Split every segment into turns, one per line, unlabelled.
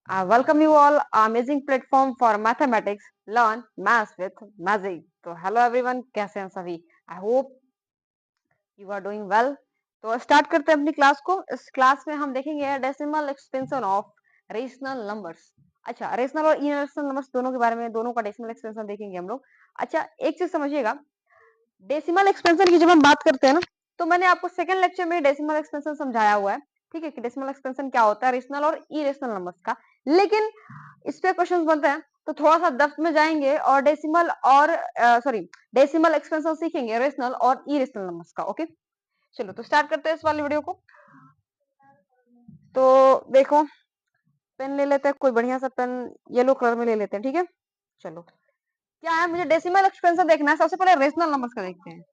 Welcome you all, amazing platform for mathematics. Learn maths with magic. तो hello everyone, कैसे हैं सभी? I hope you are doing well. तो start करते हैं अपनी क्लास को। इस क्लास में हम देखेंगे decimal expansion of rational numbers. अच्छा, रेशनल और इरेशनल नंबर्स दोनों के बारे में, दोनों का डेसिमल एक्सपेंशन देखेंगे हम लोग। अच्छा, एक चीज समझिएगा, डेसिमल एक्सपेंशन की जब हम बात करते हैं ना, तो मैंने आपको सेकंड लेक्चर में डेसिमल एक्सपेंशन समझाया हुआ है। ठीक है कि डेसिमल एक्सपेंशन क्या होता है रेशनल और इरेशनल नंबर्स का। लेकिन इस पे क्वेश्चन बनते हैं, तो थोड़ा सा डेप्थ में जाएंगे और डेसिमल और सॉरी डेसिमल एक्सपेंशन सीखेंगे रेशनल और इरेशनल नंबर्स का। ओके, चलो तो स्टार्ट करते हैं इस वाली वीडियो को। तो देखो, पेन ले लेते हैं, कोई बढ़िया सा पेन येलो कलर में ले लेते हैं। ठीक है, चलो क्या है, मुझे डेसिमल एक्सपेंशन देखना है। सबसे पहले रेशनल नंबर्स का देखते हैं।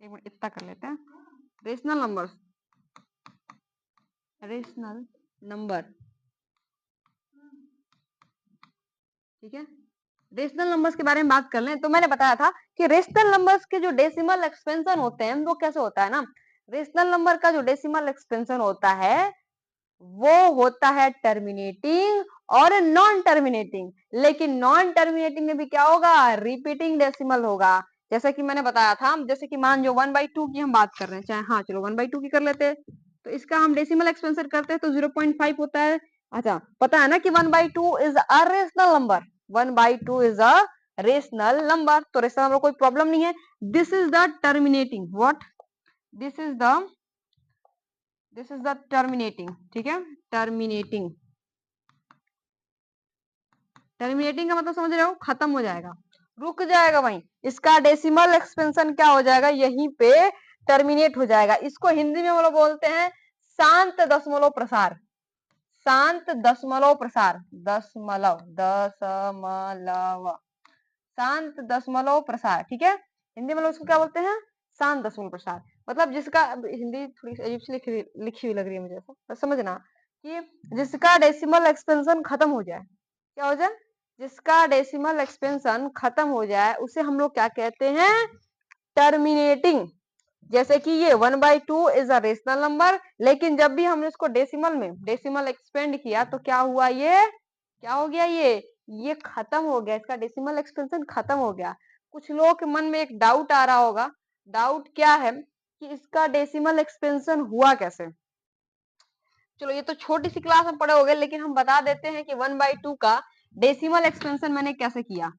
एक मिनट इतना कर लेते हैं। रेशनल नंबर्स, रेशनल नंबर, ठीक है। रेशनल नंबर्स के बारे में बात कर लें तो मैंने बताया था कि रेशनल नंबर्स के जो डेसिमल एक्सपेंशन होते हैं वो कैसे होता है ना, रेशनल नंबर का जो डेसिमल एक्सपेंशन होता है वो होता है टर्मिनेटिंग और नॉन टर्मिनेटिंग। लेकिन नॉन टर्मिनेटिंग में भी क्या होगा, रिपीटिंग डेसिमल होगा। जैसा कि मैंने बताया था, जैसे कि मान जो 1/2 की हम बात कर रहे हैं, चाहे हाँ चलो 1/2 की कर लेते हैं, तो इसका हम डेसिमल एक्सपेंशन करते हैं तो 0.5 होता है। अच्छा, पता है ना कि 1/2 is a rational number, 1/2 is a rational number, तो रेशनल नंबर कोई प्रॉब्लम नहीं है। This is the terminating, what, this is the terminating. ठीक है, टर्मिनेटिंग, टर्मिनेटिंग का मतलब समझ रहे हो, खत्म हो जाएगा, रुक जाएगा वहीं। इसका डेसिमल एक्सपेंशन क्या हो जाएगा, यहीं पे टर्मिनेट हो जाएगा। इसको हिंदी में हम लोग बोलते हैं शांत दशमलव प्रसार। शांत दशमलव प्रसार, दशमलव, दशमलव, शांत दशमलव प्रसार। ठीक है, हिंदी में लोग उसको क्या बोलते हैं, शांत दशमलव प्रसार। मतलब जिसका, हिंदी थोड़ी सी अजीब सी लिखी हुई लग रही है मुझे, ऐसा समझना कि जिसका डेसिमल एक्सपेंशन खत्म हो जाए, क्या हो जाए, जिसका डेसिमल एक्सपेंशन खत्म हो जाए उसे हम लोग क्या कहते हैं, टर्मिनेटिंग। जैसे कि ये 1/2 इज अ रेशनल नंबर, लेकिन जब भी हमने इसको डेसिमल में डेसिमल एक्सपेंड किया तो क्या हुआ, ये क्या हो गया, ये खत्म हो गया, इसका डेसिमल एक्सपेंशन खत्म हो गया। कुछ लोगों के मन में एक डाउट आ रहा होगा, डाउट क्या है कि इसका डेसिमल एक्सपेंशन हुआ कैसे। चलो ये तो छोटी सी क्लास में पढ़े होंगे, लेकिन हम बता देते हैं कि 1/2 का डेसिमल एक्सपेंशन मैंने कैसे किया।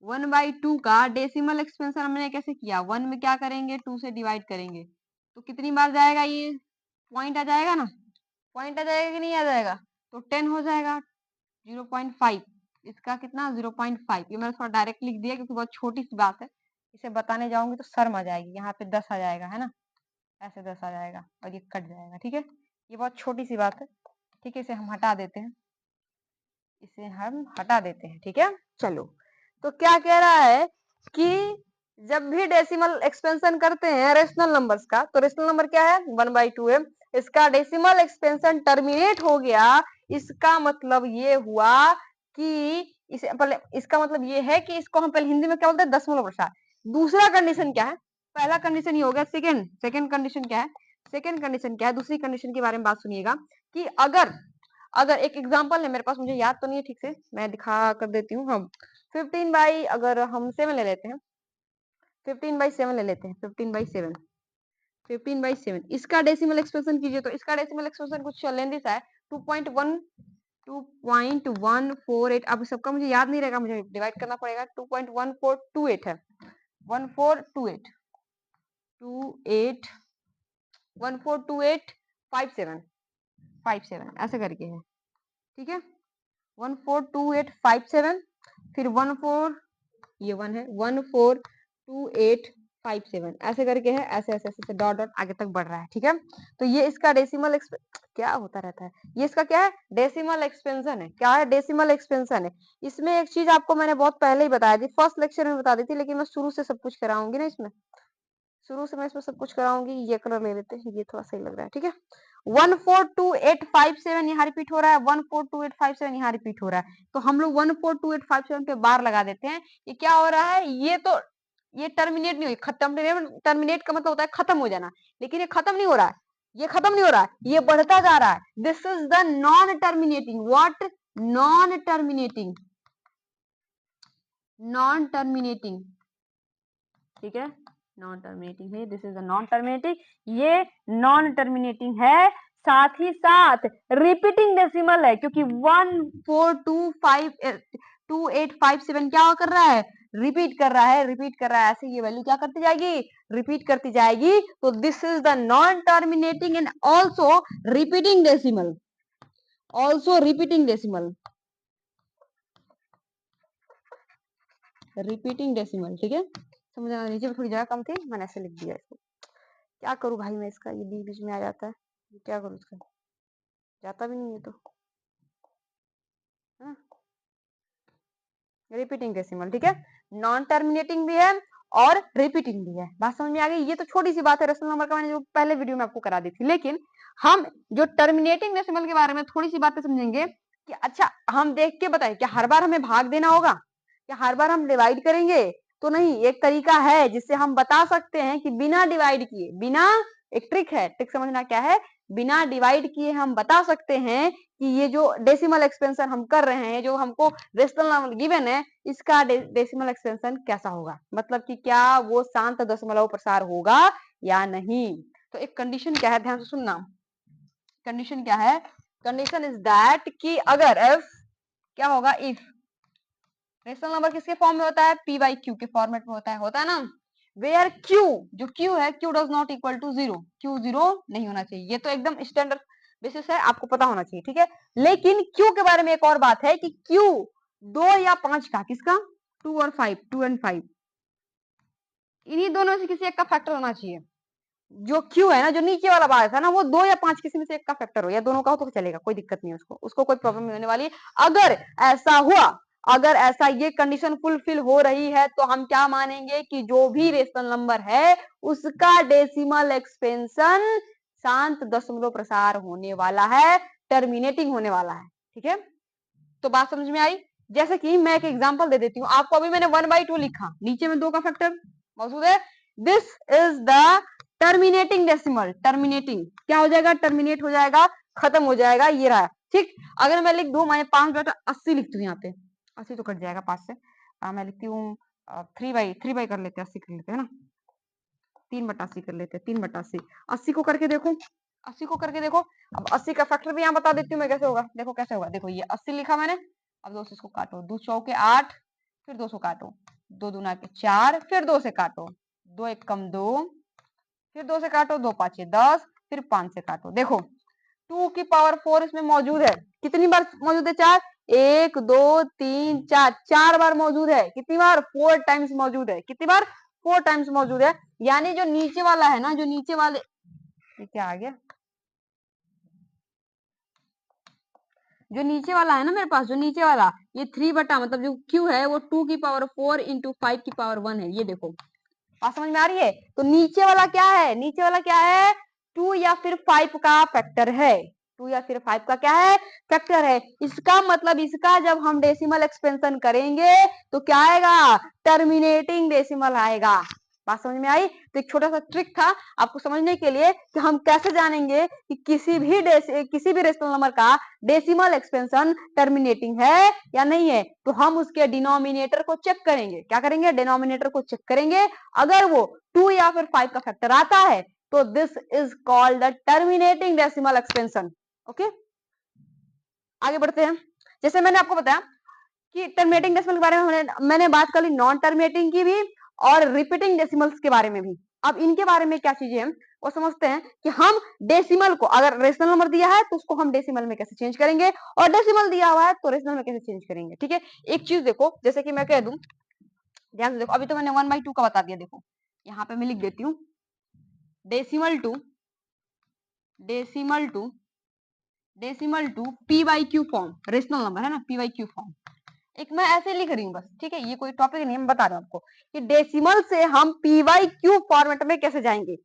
1/2 का डेसिमल एक्सपेंशन हमने कैसे किया, 1 में क्या करेंगे, 2 से डिवाइड करेंगे, तो कितनी बार जाएगा, ये पॉइंट आ जाएगा ना, पॉइंट आ जाएगा कि नहीं आ जाएगा, तो 10 हो जाएगा। 0.5, इसका कितना 0.5, ये मैंने थोड़ा डायरेक्ट लिख दिया क्योंकि बहुत छोटी सी बात है, इसे बताने जाऊंगी तो शर्म आ जाएगी। यहाँ पे 10 आ जाएगा, है ना, ऐसे 10 आ जाएगा और ये कट जाएगा। ठीक है, ये बहुत छोटी सी बात है। ठीक है, इसे हम हटा देते हैं, इसे हम हटा देते हैं। ठीक है, चलो तो क्या कह रहा है कि जब भी डेसिमल एक्सपेंशन करते हैं रेशनल नंबर्स का, तो रेशनल नंबर क्या है, 1/2 है, इसका डेसिमल एक्सपेंशन टर्मिनेट हो गया, इसका मतलब ये हुआ कि इसे पहले, इसका मतलब ये है कि इसको हम पहले हिंदी में क्या बोलते हैं, दशमलव प्रसार। दूसरा कंडीशन क्या है, पहला कंडीशन ये हो गया, सेकंड सेकंड कंडीशन क्या है, सेकंड कंडीशन क्या है, दूसरी कंडीशन के बारे में बात सुनिएगा कि अगर, अगर एक एग्जांपल है मेरे पास, मुझे याद तो नहीं है ठीक से, मैं दिखा कर देती हूँ। हम 15 बाई, अगर हम 7 ले लेते हैं, 15/7 ले लेते हैं, 15/7, 15/7, इसका डेसिमल एक्सप्रेशन कीजिए, तो इसका डेसिमल एक्सप्रेशन कुछ लेंदी सा है, 2.148। अब सबका मुझे याद नहीं रहेगा, मुझे डिवाइड करना पड़ेगा, 2.1428 है, 1428, 28, 142857, 57 ऐसे करके है। ठीक है, 142857, फिर 14, ये 1 है, 142857 ऐसे करके है, ऐसे ऐसे ऐसे डॉट डॉट आगे तक बढ़ रहा है। ठीक है, तो ये इसका डेसिमल क्या होता रहता है, ये इसका क्या है, डेसिमल एक्सपेंशन है। क्या है, डेसिमल एक्सपेंशन है। इसमें एक चीज आपको मैंने बहुत पहले ही बताई थी, फर्स्ट लेक्चर में बता दी थी, लेकिन मैं शुरू से सब कुछ कराऊंगी ना इसमें, शुरू से मैं इसमें सब कुछ कराऊंगी। ये कलर ले लेते हैं, ये थोड़ा सही लग रहा है। ठीक है, 142857 यहाँ रिपीट हो रहा है, 142857 यहाँ रिपीट हो रहा है, तो हम लोग 142857 पे बार लगा देते हैं। ये क्या हो रहा है, ये तो ये टर्मिनेट नहीं हुई, टर्मिनेट का मतलब होता है खत्म हो जाना, लेकिन ये खत्म नहीं हो रहा है, ये खत्म नहीं हो रहा है, ये बढ़ता जा रहा है। This is the non terminating, what, non terminating, non terminating, ठीक है, नॉन टर्मिनेटिंग है, this is the non terminating, ये नॉन टर्मिनेटिंग है। साथ ही साथ रिपीटिंग डेसिमल है, क्योंकि 1428527 क्या कर रहा है, रिपीट कर रहा है, रिपीट कर रहा है, ऐसे ये वैल्यू क्या करती जाएगी, रिपीट करती जाएगी। तो this is the non terminating and also repeating decimal, also repeating decimal, repeating decimal, ठीक है। समझ आना, नीचे में थोड़ी जगह कम थी, मैंने ऐसे लिख दिया इसको, क्या करूं भाई मैं इसका, ये बीच बीच में आ जाता है, क्या करूं इसका, जाता भी नहीं है तो, है, रिपीटिंग डेसिमल, ठीक है, नॉन टर्मिनेटिंग भी है और रिपीटिंग भी है। बात समझ में आ गई। ये तो छोटी सी बात है रेशनल नंबर का, मैंने जो पहले वीडियो में आपको करा दी थी, लेकिन हम जो टर्मिनेटिंग डेसिमल के बारे में थोड़ी सी बातें समझेंगे कि अच्छा हम देख के बताएं, क्या हर बार हमें भाग देना होगा, क्या हर बार हम डिवाइड करेंगे, तो नहीं, एक तरीका है जिससे हम बता सकते हैं कि बिना डिवाइड किए, बिना, एक ट्रिक है, ट्रिक समझना क्या है, बिना डिवाइड किए हम बता सकते हैं कि ये जो डेसिमल एक्सपेंशन हम कर रहे हैं, जो हमको रेशनल नंबर गिवन है, इसका डेसिमल एक्सपेंशन कैसा होगा, मतलब कि क्या वो शांत दशमलव प्रसार होगा या नहीं। तो एक कंडीशन क्या है, ध्यान से सुनना, कंडीशन क्या है, कंडीशन इज दैट कि अगर इफ, क्या होगा, इफ रेशनल नंबर किसके फॉर्म में होता है, पी बाई क्यू के फॉर्मेट में होता है ना, वेयर क्यू, जो क्यू है, Q does not equal to zero, Q zero नहीं होना चाहिए, ये तो एकदम स्टैंडर्ड बेसिस है, आपको पता होना चाहिए, ठीक है। लेकिन क्यू के बारे में एक और बात है कि क्यू 2 या 5 का, किसका, 2 और 5, 2 एंड 5, इन्हीं दोनों से किसी एक का फैक्टर होना चाहिए। जो क्यू है ना, जो नीचे वाला बात है ना, वो 2 या 5 किसी में से एक का फैक्टर हो, या दोनों का हो तो चलेगा, कोई दिक्कत नहीं है, उसको कोई प्रॉब्लम नहीं होने वाली। अगर ऐसा हुआ, अगर ऐसा ये कंडीशन फुलफिल हो रही है, तो हम क्या मानेंगे कि जो भी रेशनल नंबर है उसका डेसिमल एक्सपेंशन शांत दशमलव प्रसार होने वाला है, टर्मिनेटिंग होने वाला है, ठीक है। तो बात समझ में आई। जैसे कि मैं एक एग्जांपल दे देती हूँ आपको, अभी मैंने 1/2 लिखा, नीचे में 2 का फैक्टर मौजूद है, this is the terminating decimal, terminating क्या हो जाएगा, टर्मिनेट हो जाएगा, खत्म हो जाएगा, ये रहा, ठीक। अगर मैं लिख दूं, मैं 5/80 लिखती हूँ, यहाँ पे 80 तो कट जाएगा 5 से, मैं लिखती हूँ 3/3 कर लेते हैं, 80 कर लेते हैं ना, 3/80 कर लेते हैं, 3/80, 80 को करके देखो, 80 को करके देखो। अब 80 का फैक्टर भी यहाँ बता देती हूँ मैं कैसे होगा, देखो कैसे होगा, देखो ये 80 लिखा मैंने, अब 2 से इसको काटो, 2 चौके 8, फिर 2 से काटो, 2 दूना के 4, फिर 2 से काटो, 2 एक कम 2, फिर 2 से काटो, 2 पाँचे 10, फिर 5 से काटो, देखो 2 की पावर 4 इसमें मौजूद है, कितनी बार मौजूद है, 4, 1 2 3 4, 4 बार मौजूद है, कितनी बार, 4 टाइम्स मौजूद है, कितनी बार, 4 टाइम्स मौजूद है। यानी जो नीचे वाला है ना, जो नीचे वाले, ये क्या आ गया, जो नीचे वाला है ना मेरे पास, जो नीचे वाला, ये 3 बटा, मतलब जो क्यू है वो 2 की पावर 4 इंटू 5 की पावर 1 है, ये देखो, बात समझ में आ रही है। तो नीचे वाला क्या है, नीचे वाला क्या है, 2 या फिर 5 का फैक्टर है, 2 या फिर 5 का क्या है, फैक्टर है। इसका मतलब इसका जब हम डेसिमल एक्सपेंशन करेंगे तो क्या आएगा, टर्मिनेटिंग डेसिमल आएगा। बात समझ में आई। तो एक छोटा सा ट्रिक था आपको समझने के लिए कि हम कैसे जानेंगे कि किसी भी रेशनल नंबर का डेसिमल एक्सपेंशन टर्मिनेटिंग है या नहीं है। तो हम उसके डिनोमिनेटर को चेक करेंगे, क्या करेंगे, डिनोमिनेटर को चेक करेंगे, अगर वो 2 या फिर 5 का फैक्टर आता है तो this is called the terminating decimal expansion. Okay, आगे बढ़ते हैं। जैसे मैंने आपको बताया कि टर्मिनेटिंग डेसिमल के बारे में मैंने बात कर ली, नॉन टर्मिनेटिंग की भी और रिपीटिंग डेसिमल्स के बारे में भी। अब इनके बारे में क्या चीजें हैं वो समझते हैं कि हम डेसिमल को, अगर रेशनल नंबर दिया है तो उसको हम डेसिमल में कैसे चेंज करेंगे, और डेसिमल दिया हुआ है तो रेशनल में कैसे चेंज करेंगे, ठीक है। एक चीज देखो, जैसे कि मैं कह दूं, ध्यान से देखो, अभी तो मैंने 1/2 का बता दिया, देखो यहाँ पे मैं लिख देती हूँ decimal to, decimal to, decimal to P by Q form, rational number है ना, पी बाई क्यू फॉर्म, एक मैं ऐसे लिख रही हूँ बस, ठीक है, ये कोई टॉपिक नहीं है, मैं बता रहा हूँ आपको कि डेसिमल से हम पी वाई क्यू फॉर्मेट में कैसे जाएंगे।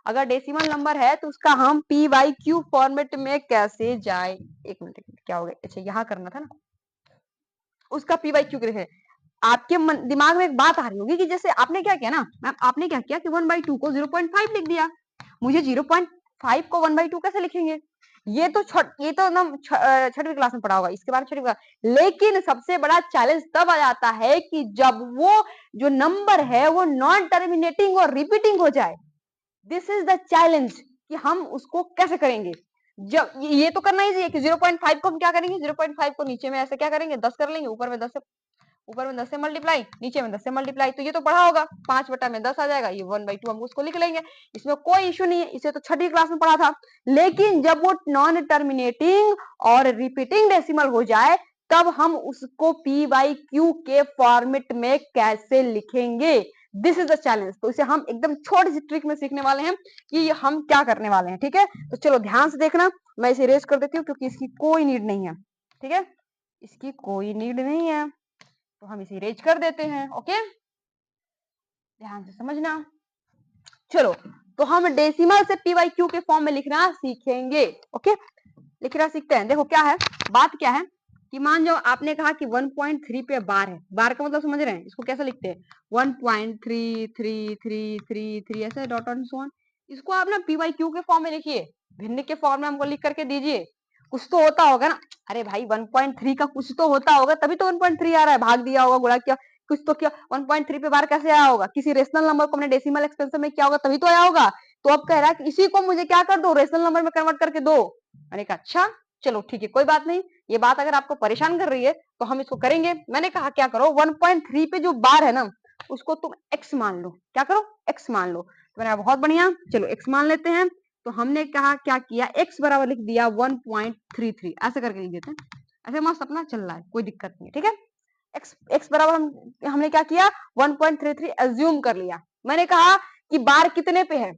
अगर डेसिमल नंबर है तो उसका हम पी वाई क्यू फॉर्मेट में कैसे जाए, एक मिनट क्या हो गया, अच्छा यहाँ करना था ना, उसका पी वाई क्यू है, आपके दिमाग में एक बात आ रही होगी कि जैसे आपने क्या किया ना मैम, आपने क्या किया कि 1/2 को 0.5 लिख दिया, मुझे 0.5 को 1/2 कैसे लिखेंगे? ये तो ना छठवीं क्लास में पढ़ा होगा, इसके बारे में छठवीं क्लास। लेकिन सबसे बड़ा चैलेंज तब आ जाता है कि जब वो जो नंबर है वो नॉन टर्मिनेटिंग और रिपीटिंग हो जाए। दिस इज द चैलेंज कि हम उसको कैसे करेंगे। जब ये तो करना ही चाहिए कि 0.5 को हम क्या करेंगे, 0.5 को नीचे में ऐसे क्या करेंगे, 10 कर लेंगे, ऊपर में 10 से मल्टीप्लाई, नीचे में 10 से मल्टीप्लाई, तो ये तो पढ़ा होगा, 5/10 आ जाएगा, ये 1/2 हम उसको लिख लेंगे, इसमें कोई इश्यू नहीं है, इसे तो छठी क्लास में पढ़ा था। लेकिन जब वो नॉन टर्मिनेटिंग और रिपीटिंग डेसिमल हो जाए तब हम उसको p/q के फॉर्मेट में कैसे लिखेंगे, दिस इज द चैलेंज। तो इसे हम एकदम छोटी सी ट्रिक में सीखने वाले हैं कि हम क्या करने वाले हैं। ठीक है, तो चलो ध्यान से देखना, मैं इसे इरेज कर देती हूँ क्योंकि इसकी कोई नीड नहीं है। ठीक है, इसकी कोई नीड नहीं है तो हम इसे इरेज कर देते हैं। ओके, ध्यान से समझना। चलो, तो हम डेसिमल से p/q के फॉर्म में लिखना सीखेंगे। ओके, लिखना सीखते हैं। देखो क्या है, बात क्या है कि मान जाओ आपने कहा कि 1.3 पे बार है, बार का मतलब समझ रहे हैं, इसको कैसे लिखते हैं, 1.333333 ऐसे डॉट ऑन सो ऑन। इसको आप ना p/q के फॉर्म में लिखिए, भिन्न के फॉर्म में हमको लिख करके दीजिए। कुछ तो होता होगा ना, अरे भाई 1.3 का कुछ तो होता होगा तभी तो 1.3 आ रहा है, भाग दिया होगा, गुणा किया, कुछ तो किया। 1.3 पे बार कैसे आया होगा, किसी रेशनल नंबर को हमने डेसिमल एक्सपेंशन में किया होगा तभी तो आया होगा। तो अब कह रहा है कि इसी को मुझे क्या कर दो, रेशनल नंबर में कन्वर्ट करके दो। मैंने कहा अच्छा चलो ठीक है, कोई बात नहीं, ये बात अगर आपको परेशान कर रही है तो हम इसको करेंगे। मैंने कहा क्या करो, 1.3 पे जो बार है ना उसको तुम x मान लो। क्या करो, x मान लो। तो मैंने बहुत बढ़िया, चलो x मान लेते हैं। तो हमने कहा क्या किया, x बराबर लिख दिया 1.33, ऐसे करके लिख देते हैं। ऐसे मस्त अपना चल रहा है, कोई दिक्कत नहीं है। ठीक है, x बराबर हमने क्या किया, 1.33 एज्यूम कर लिया। मैंने कहा कि बार कितने पे है,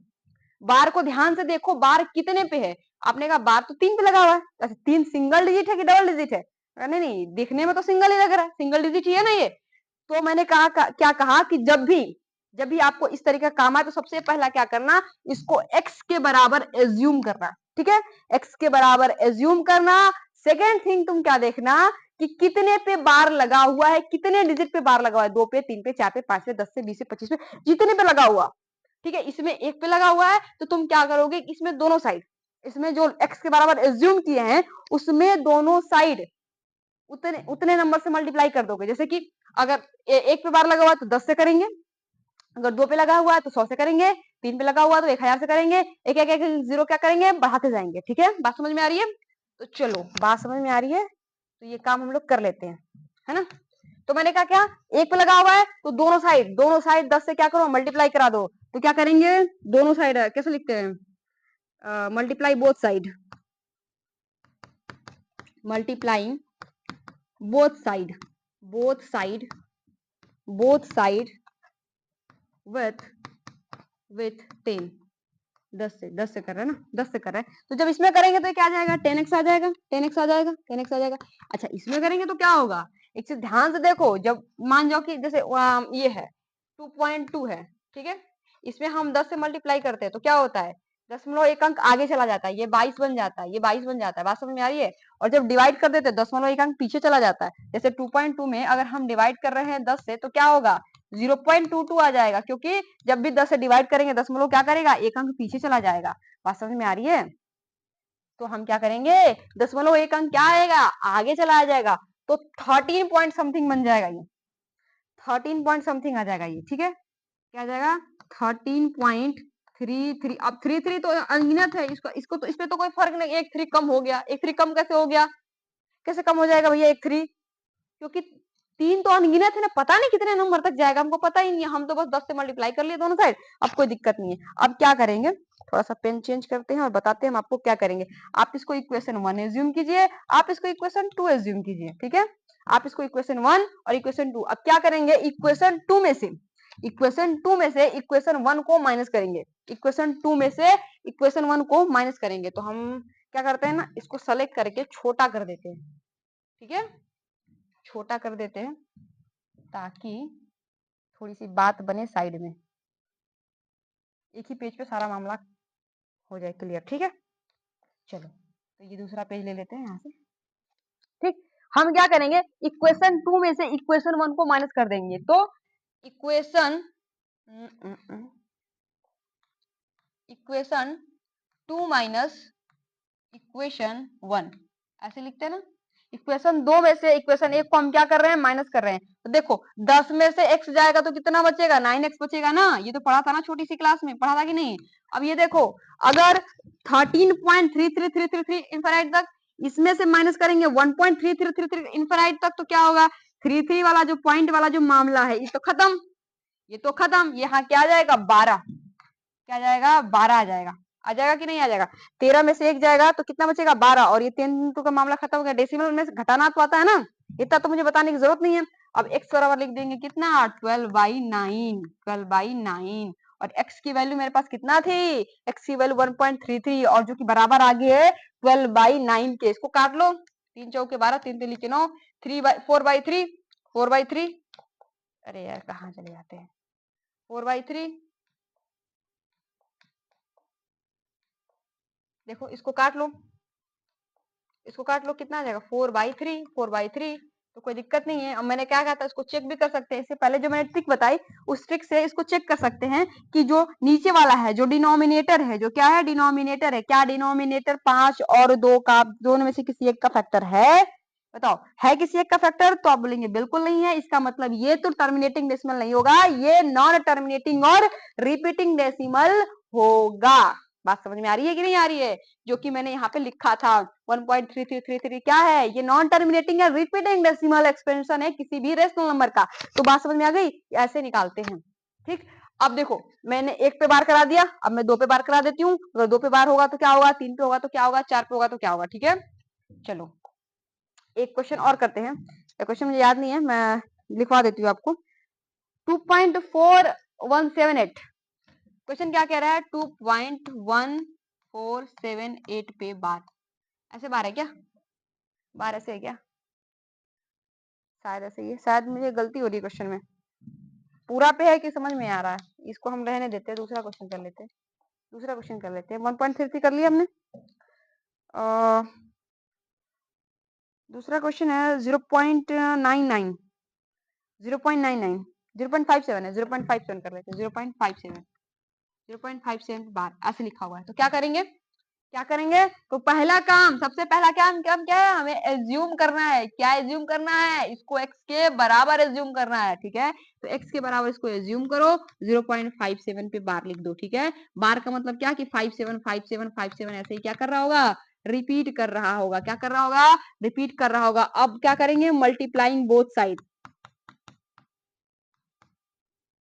बार को ध्यान से देखो, बार कितने पे है। आपने कहा बार तो 3 पे लगा हुआ है, अच्छा 3 सिंगल डिजिट है कि डबल डिजिट है? नहीं नहीं, दिखने में तो सिंगल ही लग रहा है, सिंगल डिजिट ही है ना ये। तो मैंने कहा क्या कहा कि जब भी आपको इस तरीके का काम आए तो सबसे पहला क्या करना, इसको x के बराबर एज्यूम करना। ठीक है, x के बराबर एज्यूम करना। सेकेंड थिंग तुम क्या देखना कि कितने पे बार लगा हुआ है, कितने डिजिट पे बार लगा हुआ है, 2 पे, 3 पे, 4 पे, 5 पे, 10 पे, 20 पे, 25 पे, जितने पे लगा हुआ। ठीक है, इसमें 1 पे लगा हुआ है तो तुम क्या करोगे, इसमें दोनों साइड, इसमें जो x के बराबर एज्यूम किए हैं उसमें दोनों साइड उतने उतने नंबर से मल्टीप्लाई कर दोगे। जैसे कि अगर 1 पे बार लगा हुआ है तो 10 से करेंगे, अगर 2 पे लगा हुआ है तो 100 से करेंगे, 3 पे लगा हुआ है तो 1000 से करेंगे, एक एक एक जीरो क्या करेंगे, बढ़ाते जाएंगे। ठीक है, बात समझ में आ रही है? तो चलो, बात समझ में आ रही है तो ये काम हम लोग कर लेते हैं, है ना। तो मैंने कहा क्या, 1 पे लगा हुआ है तो दोनों साइड 10 से क्या करो, मल्टीप्लाई करा दो। तो क्या करेंगे, दोनों साइड कैसे लिखते हैं, multiply both side, multiplying both side, both side, both side with 10, 10 से कर रहे हैं ना, 10 से कर रहे हैं। तो जब इसमें करेंगे तो क्या आ जाएगा, 10x आ जाएगा, 10x आ जाएगा, 10x आ जाएगा। अच्छा, इसमें करेंगे तो क्या होगा, एक चीज ध्यान से देखो, जब मान जाओ कि जैसे ये है 2.2 है, ठीक है, इसमें हम 10 से मल्टीप्लाई करते हैं तो क्या होता है, 1 अंक आगे चला जाता है, ये 22 बन जाता है, ये 22 बन जाता है। बात समझ में आ रही है? और जब डिवाइड कर देते हैं 1 अंक पीछे चला जाता है। जैसे 2.2 में अगर हम डिवाइड कर रहे हैं 10 से तो क्या होगा, 0.22 आ जाएगा, क्योंकि जब भी 10 से डिवाइड करेंगे दशमलव क्या करेगा, 1 अंक पीछे चला जाएगा। बात समझ में आ रही है? तो हम क्या करेंगे, 1 अंक क्या आएगा, आगे चला जाएगा, तो 13 पॉइंट समथिंग बन जाएगा, ये 13 पॉइंट समथिंग आ जाएगा ये। ठीक है, क्या आ जाएगा, 13.33। अब 33 तो अनगिनत है, इसको तो इसमें तो कोई फर्क नहीं, एक 3 कम हो गया, एक 3 कम कैसे हो गया, कैसे कम हो जाएगा भैया एक 3, क्योंकि 3 तो अनगिनत है ना, पता नहीं कितने नंबर तक जाएगा, हमको पता ही नहीं है, हम तो बस 10 से मल्टीप्लाई कर लिए दोनों साइड। अब कोई दिक्कत नहीं है। अब क्या करेंगे, थोड़ा सा पेन चेंज करते हैं और बताते हैं हम आपको क्या करेंगे। आप इसको इक्वेशन 1 एज्यूम कीजिए, आप इसको इक्वेशन 2 एज्यूम कीजिए। ठीक है, आप इसको इक्वेशन 1 और इक्वेशन 2, अब क्या करेंगे, इक्वेशन 2 में से इक्वेशन 1 को माइनस करेंगे, इक्वेशन 2 में से इक्वेशन 1 को माइनस करेंगे। तो हम क्या करते हैं ना, इसको सेलेक्ट करके छोटा कर देते हैं। ठीक है, छोटा कर देते हैं ताकि थोड़ी सी बात बने साइड में, एक ही पेज पे सारा मामला हो जाए क्लियर। ठीक है, चलो तो ये दूसरा पेज ले लेते हैं यहाँ से। ठीक, हम क्या करेंगे, इक्वेशन 2 में से इक्वेशन 1 को माइनस कर देंगे, तो इक्वेशन 2 माइनस इक्वेशन 1 ऐसे लिखते हैं ना। इक्वेशन 2 में से इक्वेशन 1 को हम क्या कर रहे हैं, माइनस कर रहे हैं। तो देखो 10 में से x जाएगा तो कितना बचेगा, 9x बचेगा ना। ये तो पढ़ा था ना छोटी सी क्लास में, पढ़ा था कि नहीं। अब ये देखो अगर 13.3333 इनफाइनाइट तक, इसमें से माइनस करेंगे 1.3333 इनफाइनाइट तक, तो क्या होगा, 33 वाला जो पॉइंट वाला जो मामला है ये तो खत्म, ये तो खत्म। यहाँ क्या आ जाएगा 12, क्या आ जाएगा 12 आ जाएगा कि नहीं आ जाएगा। 13 में से 1 जाएगा तो कितना बचेगा 12, और ये 3 का मामला खत्म हो गया। डेसिमल में से घटाना तो आता है ना, इतना तो मुझे बताने की जरूरत नहीं है। अब x बराबर लिख देंगे कितना 12/9, 12/9, और x की वैल्यू मेरे पास कितना थी, x की वैल्यू 1.33, और जो कि बराबर आगे है 12/9 के। इसको काट लो, 3 चौके 12, 3 3 लिखे 9, 4/3, 4/3, अरे यार कहाँ चले जाते हैं, 4/3, देखो इसको काट लो, इसको काट लो, कितना आ जाएगा 4/3, 4/3, तो कोई दिक्कत नहीं है। अब मैंने क्या कहा था, इसको चेक भी कर सकते हैं। इससे पहले जो मैंने ट्रिक बताई उस ट्रिक से इसको चेक कर सकते हैं कि जो नीचे वाला है, जो डिनोमिनेटर है, जो क्या है डिनोमिनेटर है, क्या डिनोमिनेटर 5 और 2 का, दोनों में से किसी एक का फैक्टर है, बताओ है किसी एक का फैक्टर, तो आप बोलेंगे बिल्कुल नहीं है। इसका मतलब ये तो टर्मिनेटिंग डेसिमल नहीं होगा, ये नॉन टर्मिनेटिंग और रिपीटिंग डेसिमल होगा। बात समझ में आ रही है कि नहीं आ रही है। जो कि मैंने यहाँ पे लिखा था 1.3333 क्या है, ये नॉन टर्मिनेटिंग है, रिपीटिंग डेसिमल एक्सपेंशन है किसी भी रेशनल नंबर का। तो बात समझ में आ गई, ऐसे निकालते हैं। ठीक, अब देखो मैंने 1 पे बार करा दिया, अब मैं 2 पे बार करा देती हूँ। अगर 2 पे बार होगा तो क्या होगा, 3 पे होगा तो क्या होगा, 4 पे होगा तो क्या होगा। ठीक है, चलो एक क्वेश्चन और करते हैं। ये क्वेश्चन मुझे याद नहीं है, मैं लिखवा देती हूँ आपको। 2.4178 क्वेश्चन क्या कह रहा है, 2.1478 पे बार, ऐसे बार है क्या, बार ऐसे है क्या, शायद ऐसे ही है, शायद मुझे गलती हो रही है क्वेश्चन में। पूरा पे है कि समझ में आ रहा है, इसको हम रहने देते हैं, दूसरा क्वेश्चन कर लेते हैं, दूसरा क्वेश्चन कर लेते हैं। 1.33 कर लिया हमने, दूसरा क्वेश्चन है 0.99, 0.99, 0.57 है, 0.57 कर लेते हैं, 0.57, 0.57 बार ऐसे लिखा हुआ है। तो क्या करेंगे, क्या करेंगे, तो पहला काम, सबसे पहला काम क्या है, हमें एज्यूम करना है। क्या एज्यूम करना है, इसको x के बराबर एज्यूम करना है। ठीक है, तो x के बराबर इसको एज्यूम करो, 0.57 पे बार लिख दो। ठीक है, बार का मतलब क्या कि 57 57 57 ऐसे ही क्या कर रहा होगा, रिपीट कर रहा होगा, क्या कर रहा होगा, रिपीट कर रहा होगा। अब क्या करेंगे, multiplying both side,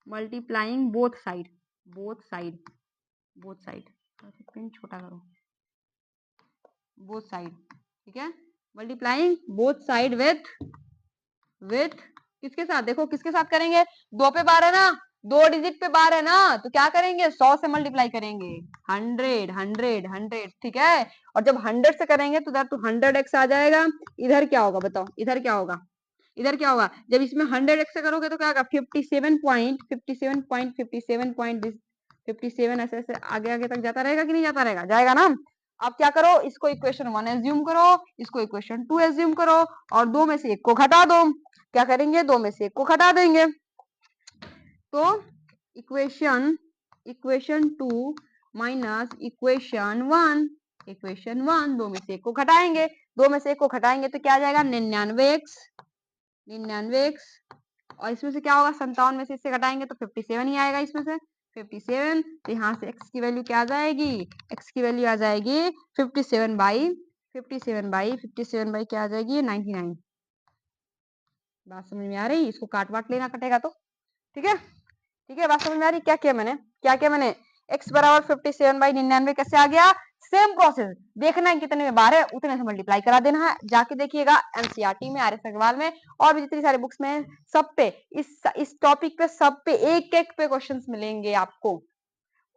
multiplying both side, both side, both side, pen छोटा करो, बोथ साइड। ठीक है, मल्टीप्लाइंग बोथ साइड विथ किसके साथ, देखो किसके साथ करेंगे, 2 पे बार है ना, 2 डिजिट पे बार है ना, तो क्या करेंगे 100 से मल्टीप्लाई करेंगे, 100 100 100। ठीक है, और जब 100 से करेंगे तो इधर तो 100x आ जाएगा, इधर क्या होगा बताओ, इधर क्या होगा, इधर क्या होगा, जब इसमें 100x से करोगे तो क्या होगा 57 ऐसे ऐसे आगे आगे तक जाता रहेगा कि नहीं जाता रहेगा, जाएगा ना। अब क्या करो, इसको इक्वेशन 1 एज्यूम करो, इसको इक्वेशन 2 एज्यूम करो, और 2 में से 1 को घटा दो। क्या करेंगे, 2 में से 1 को घटा देंगे, तो equation equation 2 minus equation 1, equation 1 2 में से 1 को घटाएंगे, 2 में से 1 को घटाएंगे तो क्या आ जाएगा 99x, 99x, और इसमें से क्या होगा 57 में से इससे घटाएंगे तो 57 ही आएगा, इसमें से 57। तो यहाँ से x की वैल्यू क्या आ जाएगी, x की वैल्यू आ जाएगी 57 बाई क्या आ जाएगी 99। बात समझ में आ रही, इसको काट वाट लेना कटेगा तो। ठीक है, ठीक है, बात समझ में आ रही, क्या किया मैंने, क्या किया मैंने, x बराबर 57/99 कैसे आ गया, सेम प्रोसेस, देखना है कितने में बार है उतने से मल्टीप्लाई करा देना है। जाके देखिएगा एनसीईआरटी में, आर्य अग्रवाल में, और भी जितनी सारी बुक्स में, सब पे इस टॉपिक पे, सब पे एक एक पे क्वेश्चंस मिलेंगे आपको,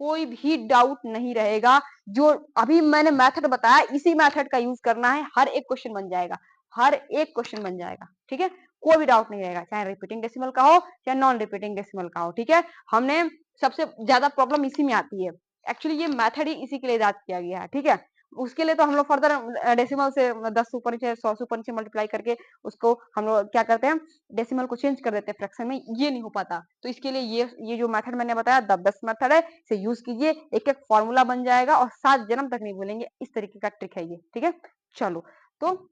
कोई भी डाउट नहीं रहेगा। जो अभी मैंने मेथड बताया इसी मेथड का यूज करना है, हर एक क्वेश्चन बन जाएगा, हर एक क्वेश्चन बन जाएगा। ठीक है, कोई भी डाउट नहीं रहेगा, चाहे रिपीटिंग डेसिमल का हो या नॉन रिपीटिंग डेसिमल का हो। ठीक है, हमने सबसे ज्यादा प्रॉब्लम इसी में आती है, एक्चुअली ये मेथड ही इसी के लिए याद किया गया है। ठीक है, उसके लिए तो हम लोग फर्दर डेसिमल से 10 से ऊपर नीचे 100 से ऊपर नीचे मल्टीप्लाई करके उसको हम लोग क्या करते हैं, डेसिमल को चेंज कर देते हैं फ्रैक्शन में। ये नहीं हो पाता, तो इसके लिए ये जो मेथड मैंने बताया द बेस्ट मेथड है, इसे यूज कीजिए, एक एक फॉर्मूला बन जाएगा और 7 जन्म तक नहीं भूलेंगे। इस तरीके का ट्रिक है ये, ठीक है। चलो, तो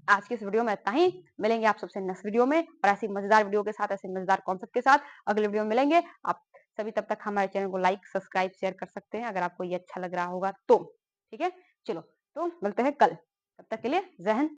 आज के इस वीडियो में इतना ही। मिलेंगे आप सबसे नेक्स्ट वीडियो में, और ऐसी मजेदार वीडियो के साथ, ऐसे मजेदार कॉन्सेप्ट के साथ अगले वीडियो में मिलेंगे। आप सभी तब तक हमारे चैनल को लाइक, सब्सक्राइब, शेयर कर सकते हैं अगर आपको ये अच्छा लग रहा होगा तो, ठीक है। चलो, तो मिलते हैं कल, तब तक के लिए जय हिंद।